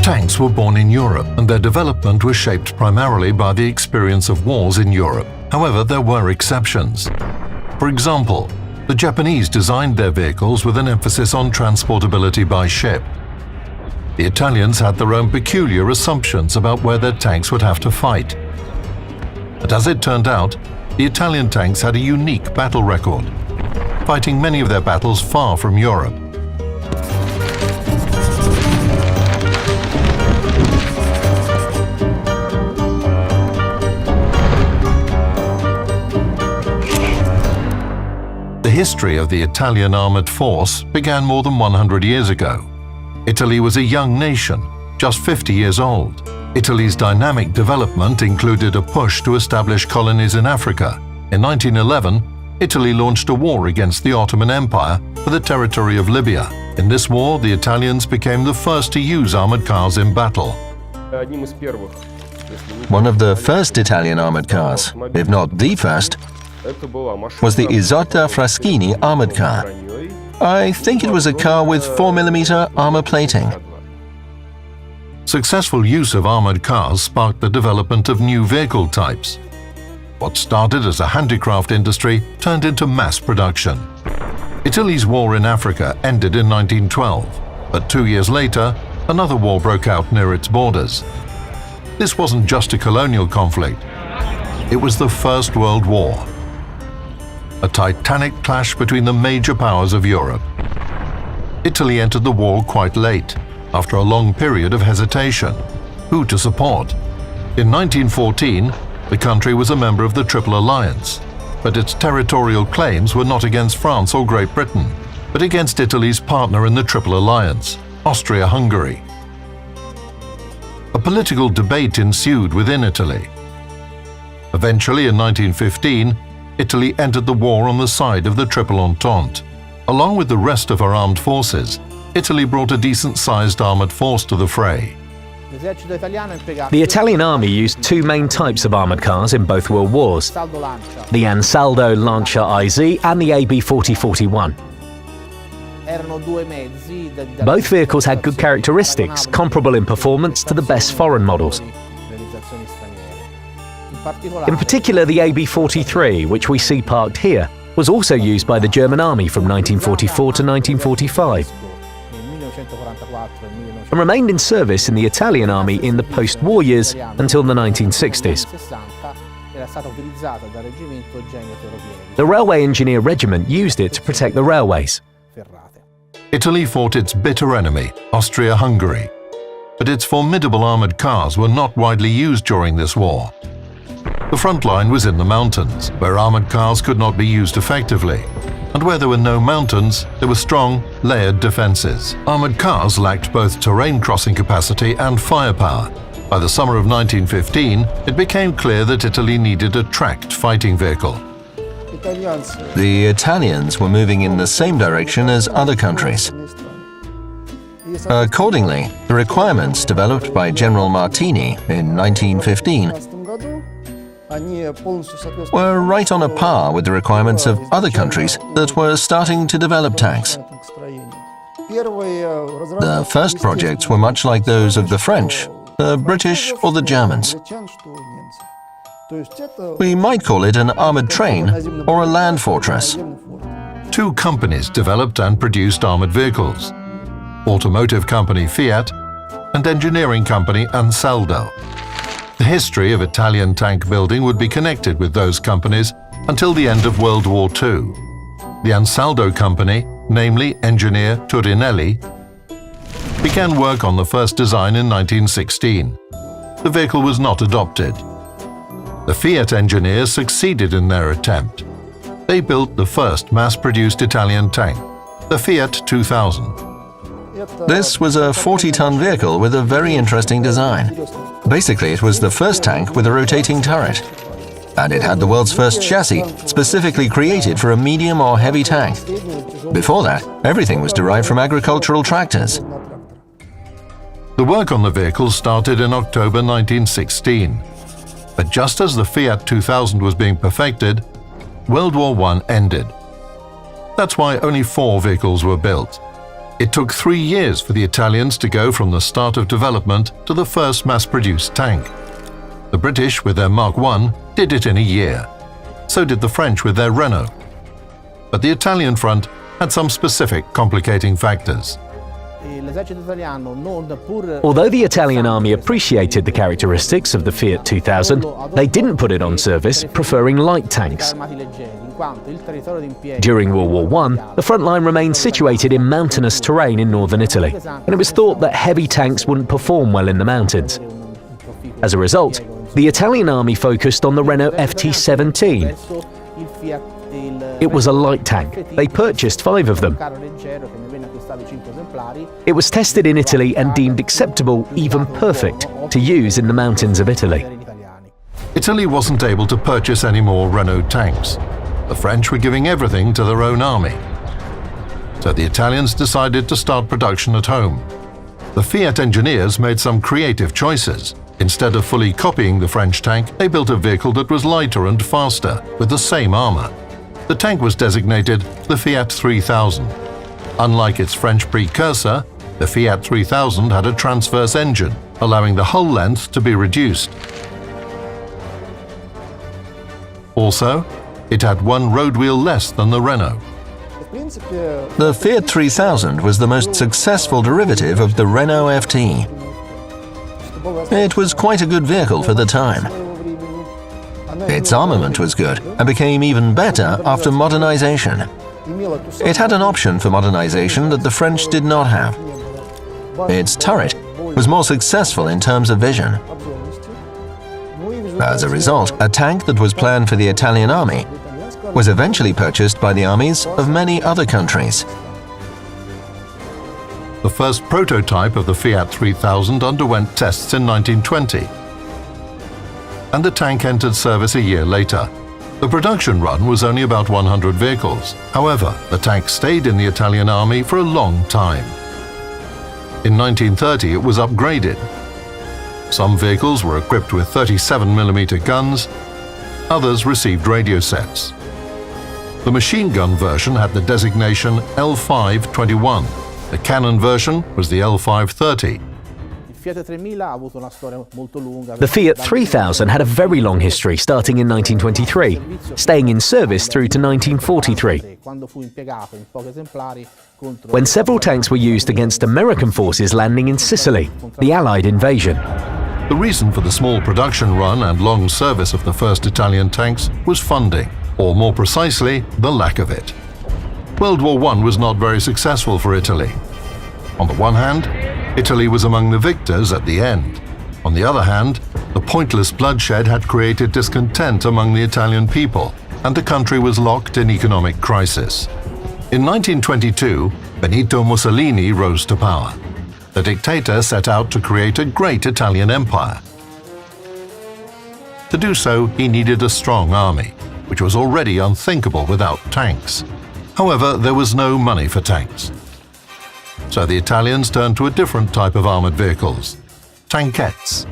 Tanks were born in Europe, and their development was shaped primarily by the experience of wars in Europe. However, there were exceptions. For example, the Japanese designed their vehicles with an emphasis on transportability by ship. The Italians had their own peculiar assumptions about where their tanks would have to fight. But as it turned out, the Italian tanks had a unique battle record, fighting many of their battles far from Europe. The history of the Italian armored force began more than 100 years ago. Italy was a young nation, just 50 years old. Italy's dynamic development included a push to establish colonies in Africa. In 1911, Italy launched a war against the Ottoman Empire for the territory of Libya. In this war, the Italians became the first to use armored cars in battle. One of the first Italian armored cars, if not the first, was the Isotta Fraschini armored car. I think it was a car with 4mm armor plating. Successful use of armored cars sparked the development of new vehicle types. What started as a handicraft industry turned into mass production. Italy's war in Africa ended in 1912, but 2 years later, another war broke out near its borders. This wasn't just a colonial conflict. It was the First World War, a titanic clash between the major powers of Europe. Italy entered the war quite late, after a long period of hesitation. Who to support? In 1914, the country was a member of the Triple Alliance, but its territorial claims were not against France or Great Britain, but against Italy's partner in the Triple Alliance, Austria-Hungary. A political debate ensued within Italy. Eventually, in 1915, Italy entered the war on the side of the Triple Entente. Along with the rest of her armed forces, Italy brought a decent-sized armored force to the fray. The Italian army used two main types of armored cars in both world wars, the Ansaldo Lancia IZ and the AB 4041. Both vehicles had good characteristics, comparable in performance to the best foreign models. In particular, the AB 43, which we see parked here, was also used by the German army from 1944 to 1945. And remained in service in the Italian army in the post-war years until the 1960s. The Railway Engineer Regiment used it to protect the railways. Italy fought its bitter enemy, Austria-Hungary, but its formidable armored cars were not widely used during this war. The front line was in the mountains, where armored cars could not be used effectively. And where there were no mountains, there were strong, layered defenses. Armored cars lacked both terrain crossing capacity and firepower. By the summer of 1915, it became clear that Italy needed a tracked fighting vehicle. The Italians were moving in the same direction as other countries. Accordingly, the requirements developed by General Martini in 1915 were right on a par with the requirements of other countries that were starting to develop tanks. The first projects were much like those of the French, the British or the Germans. We might call it an armored train or a land fortress. Two companies developed and produced armored vehicles: automotive company Fiat and engineering company Ansaldo. The history of Italian tank building would be connected with those companies until the end of World War II. The Ansaldo company, namely engineer Turinelli, began work on the first design in 1916. The vehicle was not adopted. The Fiat engineers succeeded in their attempt. They built the first mass-produced Italian tank, the Fiat 2000. This was a 40-ton vehicle with a very interesting design. Basically, it was the first tank with a rotating turret. And it had the world's first chassis, specifically created for a medium or heavy tank. Before that, everything was derived from agricultural tractors. The work on the vehicle started in October 1916. But just as the Fiat 2000 was being perfected, World War I ended. That's why only 4 vehicles were built. It took 3 years for the Italians to go from the start of development to the first mass-produced tank. The British, with their Mark I, did it in a year. So did the French with their Renault. But the Italian front had some specific complicating factors. Although the Italian army appreciated the characteristics of the Fiat 2000, they didn't put it on service, preferring light tanks. During World War I, the front line remained situated in mountainous terrain in northern Italy, and it was thought that heavy tanks wouldn't perform well in the mountains. As a result, the Italian army focused on the Renault FT17. It was a light tank. They purchased 5 of them. It was tested in Italy and deemed acceptable, even perfect, to use in the mountains of Italy. Italy wasn't able to purchase any more Renault tanks. The French were giving everything to their own army. So the Italians decided to start production at home. The Fiat engineers made some creative choices. Instead of fully copying the French tank, they built a vehicle that was lighter and faster, with the same armor. The tank was designated the Fiat 3000. Unlike its French precursor, the Fiat 3000 had a transverse engine, allowing the hull length to be reduced. Also, it had 1 road wheel less than the Renault. The Fiat 3000 was the most successful derivative of the Renault FT. It was quite a good vehicle for the time. Its armament was good and became even better after modernization. It had an option for modernization that the French did not have. Its turret was more successful in terms of vision. As a result, a tank that was planned for the Italian army was eventually purchased by the armies of many other countries. The first prototype of the Fiat 3000 underwent tests in 1920, and the tank entered service a year later. The production run was only about 100 vehicles. However, the tank stayed in the Italian army for a long time. In 1930, it was upgraded. Some vehicles were equipped with 37mm guns, others received radio sets. The machine gun version had the designation L521. The cannon version was the L530. The Fiat 3000 had a very long history, starting in 1923, staying in service through to 1943, when several tanks were used against American forces landing in Sicily, the Allied invasion. The reason for the small production run and long service of the first Italian tanks was funding, or more precisely, the lack of it. World War I was not very successful for Italy. On the one hand, Italy was among the victors at the end. On the other hand, the pointless bloodshed had created discontent among the Italian people, and the country was locked in economic crisis. In 1922, Benito Mussolini rose to power. The dictator set out to create a great Italian empire. To do so, he needed a strong army, which was already unthinkable without tanks. However, there was no money for tanks. So the Italians turned to a different type of armored vehicles, tankettes.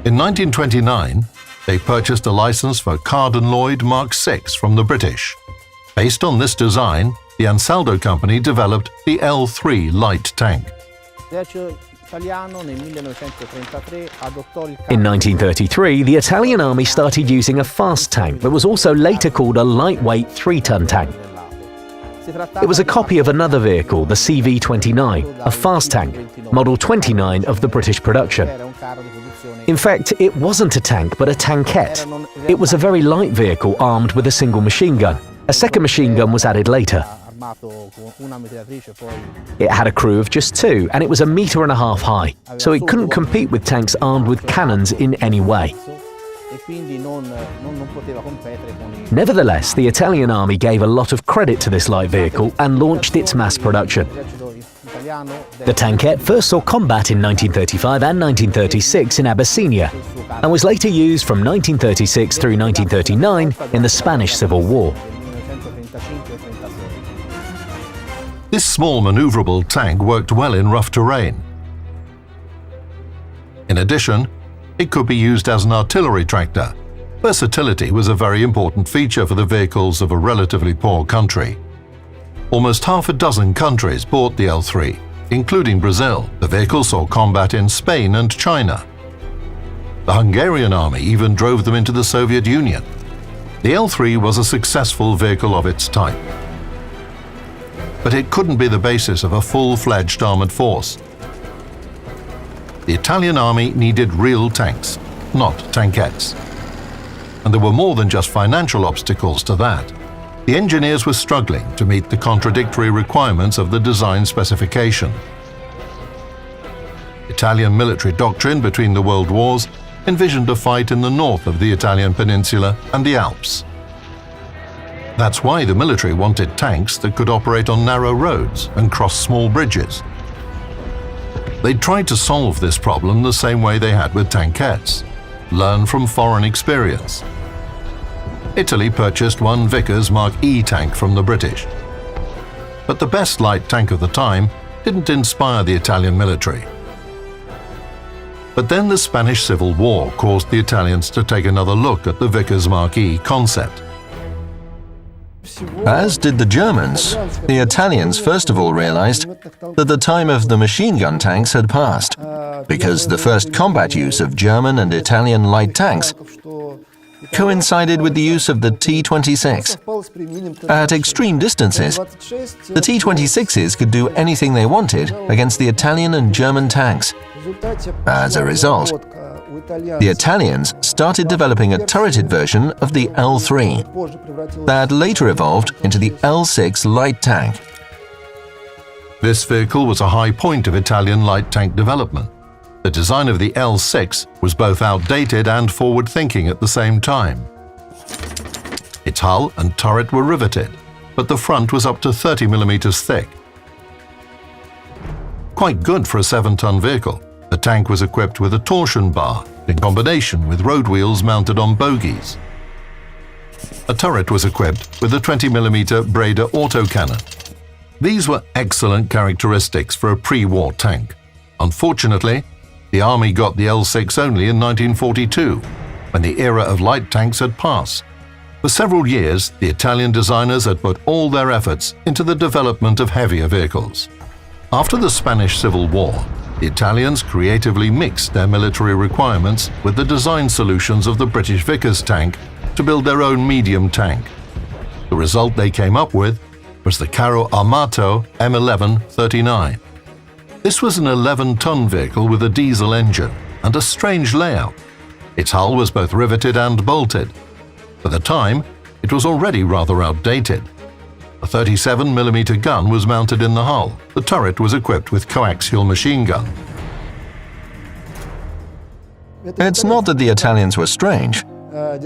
In 1929, they purchased a license for Carden Loyd Mark VI from the British. Based on this design, the Ansaldo company developed the L3 light tank. In 1933, the Italian army started using a fast tank that was also later called a lightweight 3-ton tank. It was a copy of another vehicle, the CV-29, a fast tank, model 29 of the British production. In fact, it wasn't a tank, but a tankette. It was a very light vehicle armed with a single machine gun. A second machine gun was added later. It had a crew of just 2, and it was 1.5 meters high, so it couldn't compete with tanks armed with cannons in any way. Nevertheless, the Italian army gave a lot of credit to this light vehicle and launched its mass production. The tankette first saw combat in 1935 and 1936 in Abyssinia, and was later used from 1936 through 1939 in the Spanish Civil War. This small maneuverable tank worked well in rough terrain. In addition, it could be used as an artillery tractor. Versatility was a very important feature for the vehicles of a relatively poor country. Almost half a dozen countries bought the L3, including Brazil. The vehicle saw combat in Spain and China. The Hungarian army even drove them into the Soviet Union. The L3 was a successful vehicle of its type. But it couldn't be the basis of a full-fledged armored force. The Italian army needed real tanks, not tankettes. And there were more than just financial obstacles to that. The engineers were struggling to meet the contradictory requirements of the design specification. Italian military doctrine between the world wars envisioned a fight in the north of the Italian peninsula and the Alps. That's why the military wanted tanks that could operate on narrow roads and cross small bridges. They tried to solve this problem the same way they had with tankettes: learn from foreign experience. Italy purchased one Vickers Mark E tank from the British. But the best light tank of the time didn't inspire the Italian military. But then the Spanish Civil War caused the Italians to take another look at the Vickers Mark E concept. As did the Germans. The Italians first of all realized that the time of the machine gun tanks had passed, because the first combat use of German and Italian light tanks coincided with the use of the T-26. At extreme distances, the T-26s could do anything they wanted against the Italian and German tanks. As a result, the Italians started developing a turreted version of the L3 that later evolved into the L6 light tank. This vehicle was a high point of Italian light tank development. The design of the L6 was both outdated and forward-thinking at the same time. Its hull and turret were riveted, but the front was up to 30 millimeters thick. Quite good for a 7-ton vehicle, the tank was equipped with a torsion bar in combination with road wheels mounted on bogies. A turret was equipped with a 20 millimeter Breda autocannon. These were excellent characteristics for a pre-war tank. Unfortunately, the Army got the L6 only in 1942, when the era of light tanks had passed. For several years, the Italian designers had put all their efforts into the development of heavier vehicles. After the Spanish Civil War, the Italians creatively mixed their military requirements with the design solutions of the British Vickers tank to build their own medium tank. The result they came up with was the Carro Armato M1139. This was an 11-ton vehicle with a diesel engine and a strange layout. Its hull was both riveted and bolted. For the time, it was already rather outdated. A 37 millimeter gun was mounted in the hull. The turret was equipped with coaxial machine gun. It's not that the Italians were strange.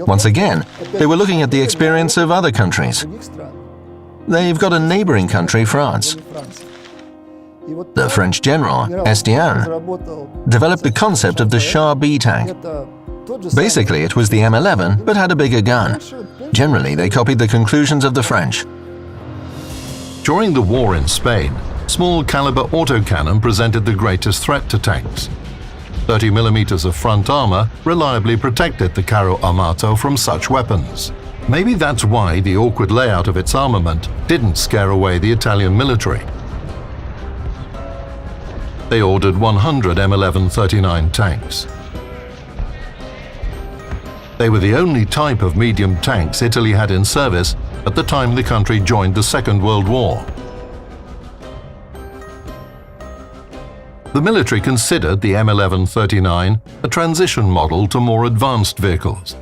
Once again, they were looking at the experience of other countries. They've got a neighboring country, France. The French general, Estienne, developed the concept of the Char B tank. Basically, it was the M11, but had a bigger gun. Generally, they copied the conclusions of the French. During the war in Spain, small-caliber autocannon presented the greatest threat to tanks. 30 millimeters of front armor reliably protected the Carro Armato from such weapons. Maybe that's why the awkward layout of its armament didn't scare away the Italian military. They ordered 100 M1139 tanks. They were the only type of medium tanks Italy had in service at the time the country joined the Second World War. The military considered the M1139 a transition model to more advanced vehicles.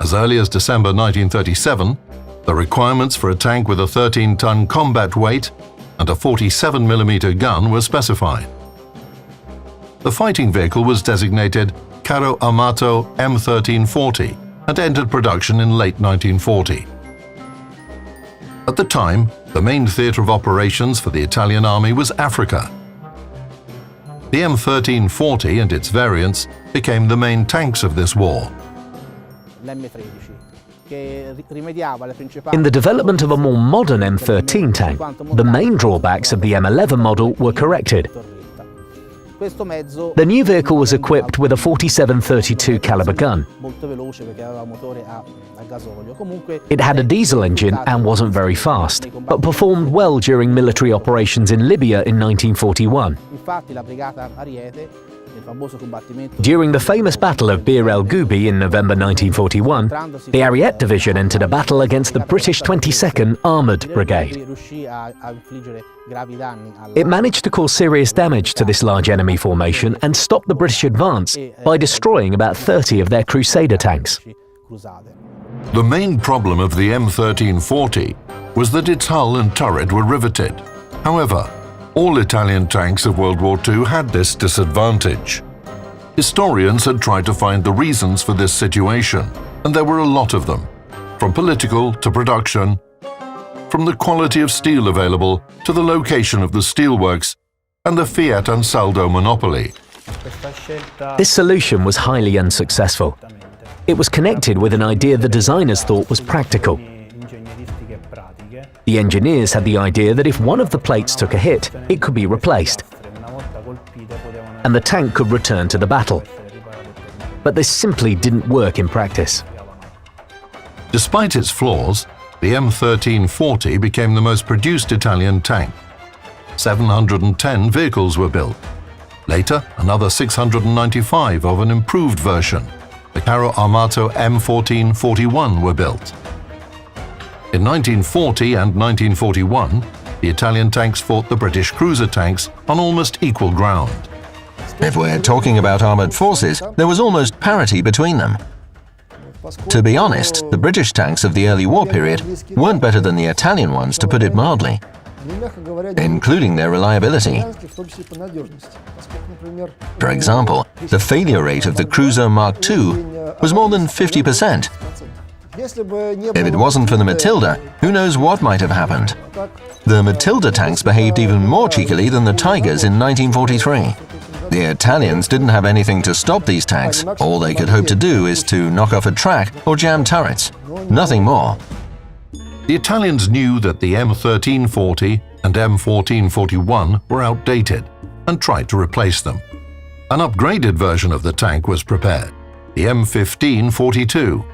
As early as December 1937, the requirements for a tank with a 13-ton combat weight and a 47 millimeter gun were specified. The fighting vehicle was designated Carro Armato M1340 and entered production in late 1940. At the time, the main theatre of operations for the Italian army was Africa. The M1340 and its variants became the main tanks of this war. In the development of a more modern M13 tank, the main drawbacks of the M11 model were corrected. The new vehicle was equipped with a 47-32 caliber gun. It had a diesel engine and wasn't very fast, but performed well during military operations in Libya in 1941. During the famous Battle of Bir el Gubi in November 1941, the Ariete Division entered a battle against the British 22nd Armoured Brigade. It managed to cause serious damage to this large enemy formation and stop the British advance by destroying about 30 of their Crusader tanks. The main problem of the M1340 was that its hull and turret were riveted. However, all Italian tanks of World War II had this disadvantage. Historians had tried to find the reasons for this situation, and there were a lot of them, from political to production, from the quality of steel available to the location of the steelworks and the Fiat Ansaldo monopoly. This solution was highly unsuccessful. It was connected with an idea the designers thought was practical. The engineers had the idea that if one of the plates took a hit, it could be replaced, and the tank could return to the battle. But this simply didn't work in practice. Despite its flaws, the M1340 became the most produced Italian tank. 710 vehicles were built. Later, another 695 of an improved version, the Carro Armato M1441, were built. In 1940 and 1941, the Italian tanks fought the British cruiser tanks on almost equal ground. If we're talking about armoured forces, there was almost parity between them. To be honest, the British tanks of the early war period weren't better than the Italian ones, to put it mildly, including their reliability. For example, the failure rate of the Cruiser Mark II was more than 50%. If it wasn't for the Matilda, who knows what might have happened? The Matilda tanks behaved even more cheekily than the Tigers in 1943. The Italians didn't have anything to stop these tanks. All they could hope to do is to knock off a track or jam turrets. Nothing more. The Italians knew that the M1340 and M1441 were outdated and tried to replace them. An upgraded version of the tank was prepared, the M1542.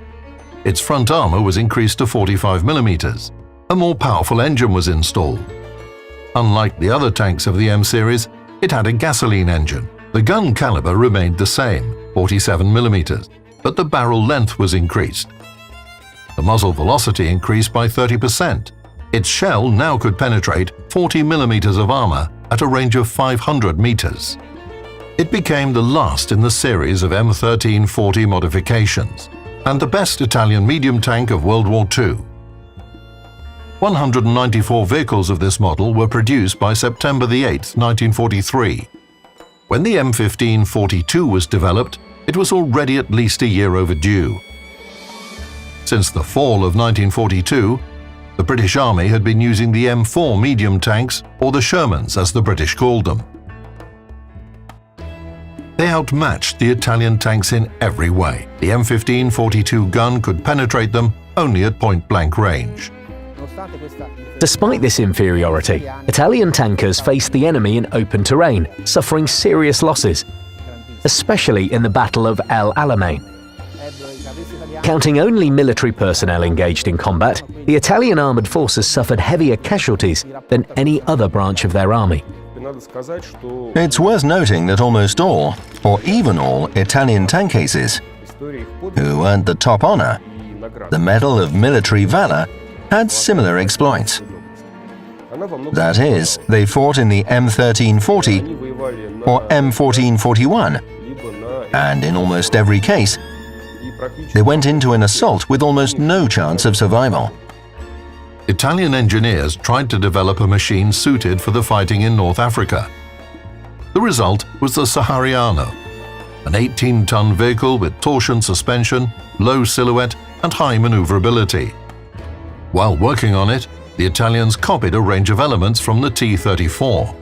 Its front armor was increased to 45 mm. A more powerful engine was installed. Unlike the other tanks of the M series, it had a gasoline engine. The gun caliber remained the same, 47 mm, but the barrel length was increased. The muzzle velocity increased by 30%. Its shell now could penetrate 40 mm of armor at a range of 500 meters. It became the last in the series of M1340 modifications, and the best Italian medium tank of World War II. 194 vehicles of this model were produced by September 8, 1943. When the M1542 was developed, it was already at least a year overdue. Since the fall of 1942, the British Army had been using the M4 medium tanks, or the Shermans as the British called them. They outmatched the Italian tanks in every way. The M1542 gun could penetrate them only at point-blank range. Despite this inferiority, Italian tankers faced the enemy in open terrain, suffering serious losses, especially in the Battle of El Alamein. Counting only military personnel engaged in combat, the Italian armored forces suffered heavier casualties than any other branch of their army. It's worth noting that almost all, or even all, Italian tank cases, who earned the top honor, the Medal of Military Valor, had similar exploits. That is, they fought in the M1340 or M1441, and in almost every case, they went into an assault with almost no chance of survival. Italian engineers tried to develop a machine suited for the fighting in North Africa. The result was the Sahariano, an 18-ton vehicle with torsion suspension, low silhouette, and high maneuverability. While working on it, the Italians copied a range of elements from the T-34.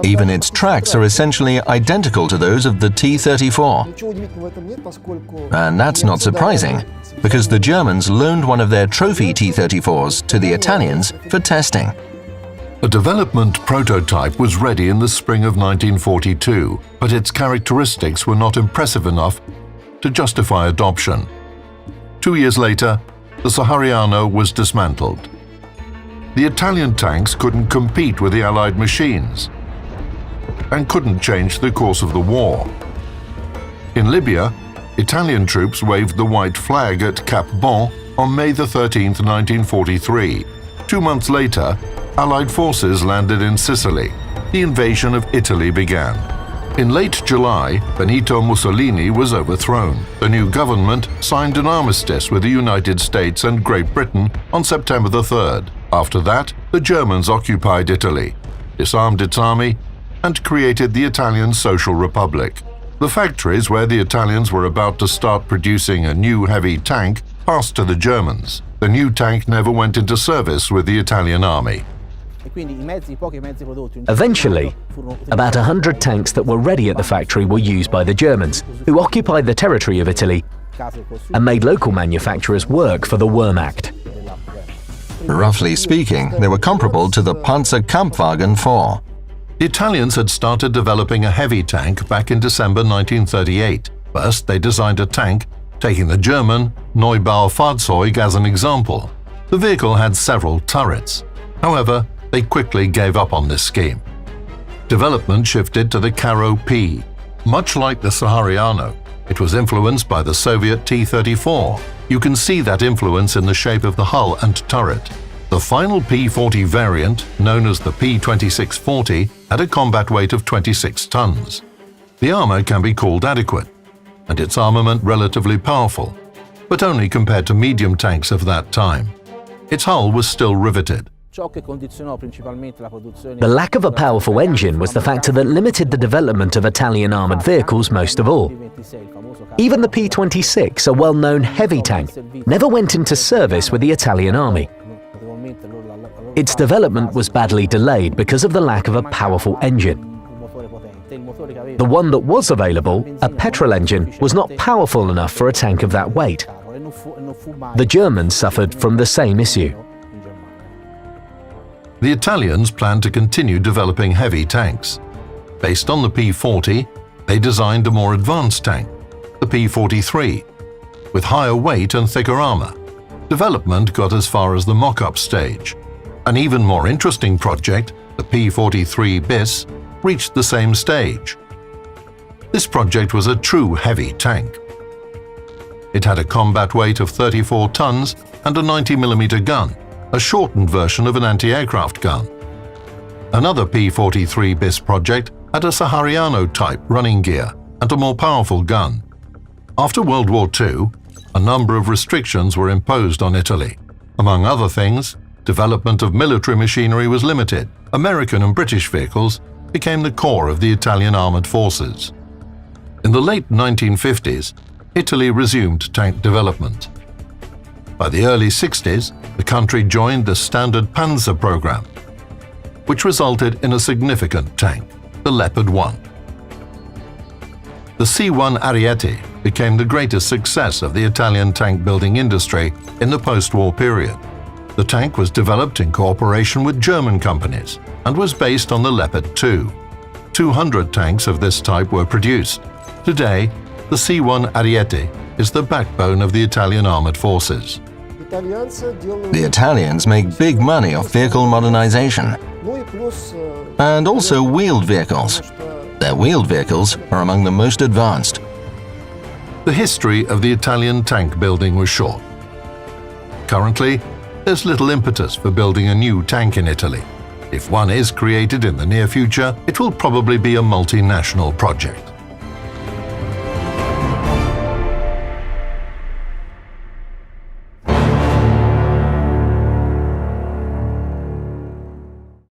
Even its tracks are essentially identical to those of the T-34. And that's not surprising, because the Germans loaned one of their trophy T-34s to the Italians for testing. A development prototype was ready in the spring of 1942, but its characteristics were not impressive enough to justify adoption. 2 years later, the Sahariano was dismantled. The Italian tanks couldn't compete with the Allied machines and couldn't change the course of the war. In Libya, Italian troops waved the white flag at Cap Bon on May 13, 1943. 2 months later, Allied forces landed in Sicily. The invasion of Italy began. In late July, Benito Mussolini was overthrown. The new government signed an armistice with the United States and Great Britain on September 3rd. After that, the Germans occupied Italy, disarmed its army, and created the Italian Social Republic. The factories where the Italians were about to start producing a new heavy tank passed to the Germans. The new tank never went into service with the Italian army. Eventually, about 100 tanks that were ready at the factory were used by the Germans, who occupied the territory of Italy and made local manufacturers work for the Wehrmacht. Roughly speaking, they were comparable to the Panzerkampfwagen IV. The Italians had started developing a heavy tank back in December 1938. First, they designed a tank, taking the German Neubaufahrzeug as an example. The vehicle had several turrets. However, they quickly gave up on this scheme. Development shifted to the Karo P. Much like the Sahariano, it was influenced by the Soviet T-34. You can see that influence in the shape of the hull and turret. The final P-40 variant, known as the P-2640, had a combat weight of 26 tons. The armor can be called adequate, and its armament relatively powerful, but only compared to medium tanks of that time. Its hull was still riveted. The lack of a powerful engine was the factor that limited the development of Italian armoured vehicles most of all. Even the P-26, a well-known heavy tank, never went into service with the Italian army. Its development was badly delayed because of the lack of a powerful engine. The one that was available, a petrol engine, was not powerful enough for a tank of that weight. The Germans suffered from the same issue. The Italians planned to continue developing heavy tanks. Based on the P-40, they designed a more advanced tank, the P-43, with higher weight and thicker armor. Development got as far as the mock-up stage. An even more interesting project, the P-43 bis, reached the same stage. This project was a true heavy tank. It had a combat weight of 34 tons and a 90mm gun, a shortened version of an anti-aircraft gun. Another P-43 bis project had a Sahariano-type running gear and a more powerful gun. After World War II, a number of restrictions were imposed on Italy. Among other things, development of military machinery was limited. American and British vehicles became the core of the Italian armored forces. In the late 1950s, Italy resumed tank development. By the early 60s, the country joined the Standard Panzer program, which resulted in a significant tank, the Leopard 1. The C-1 Ariete became the greatest success of the Italian tank building industry in the post-war period. The tank was developed in cooperation with German companies and was based on the Leopard 2. 200 tanks of this type were produced. Today, the C-1 Ariete is the backbone of the Italian armored forces. The Italians make big money off vehicle modernization and also wheeled vehicles. Their wheeled vehicles are among the most advanced. The history of the Italian tank building was short. Currently, there's little impetus for building a new tank in Italy. If one is created in the near future, it will probably be a multinational project.